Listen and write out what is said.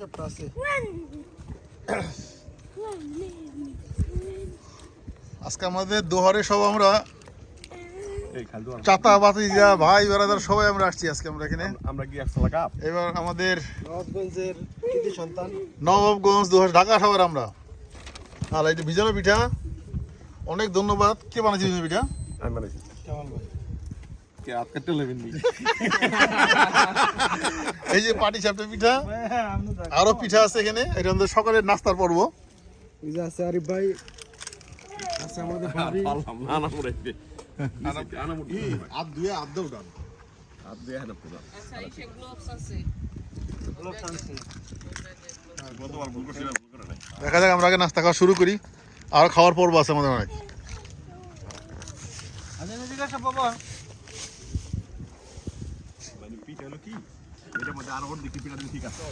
সবটা আছে। আজকে আমাদের দোহারে সব আমরা চাতা বাতিজা ভাই বেড়াদার সবাই আমরা আসছি আজকে আমরা এখানে। আমরা কি একশো কাপ এবার আমাদের নবাবগঞ্জের কৃতি সন্তান নবাবগঞ্জ দোহার ঢাকা সবার আমরা। আর এই যে ভিজানো পিঠা অনেক ধন্যবাদ। কে বানাইছে ভিজানো পিঠা? আমি বানাইছি কেমন ভাই? কে হাত কাটতে লেবেন নি এই যে পাটি সাপটা পিঠা, আরো পিঠা আছে এখানে। এটা আমাদের সকালের নাস্তার পর্ব। এই যে আছে আরিফ ভাই, আছে আমাদের ভাবি। আনা পড়ে আনা মুড়ি হাত ধুয়ে হাত দাও ডান। হাত দিয়ে হাত পুরো গতবার ভুল করছিলাম ভুল করে নাই দেখা যাক আমরা আগে নাস্তা খাওয়া শুরু করি, আর খাওয়ার পর্ব আছে আমাদের অনেক। মানে পিঠা হলো কি এটার মধ্যে আরো অর্ধেক পিঠা দিলে ঠিক আছে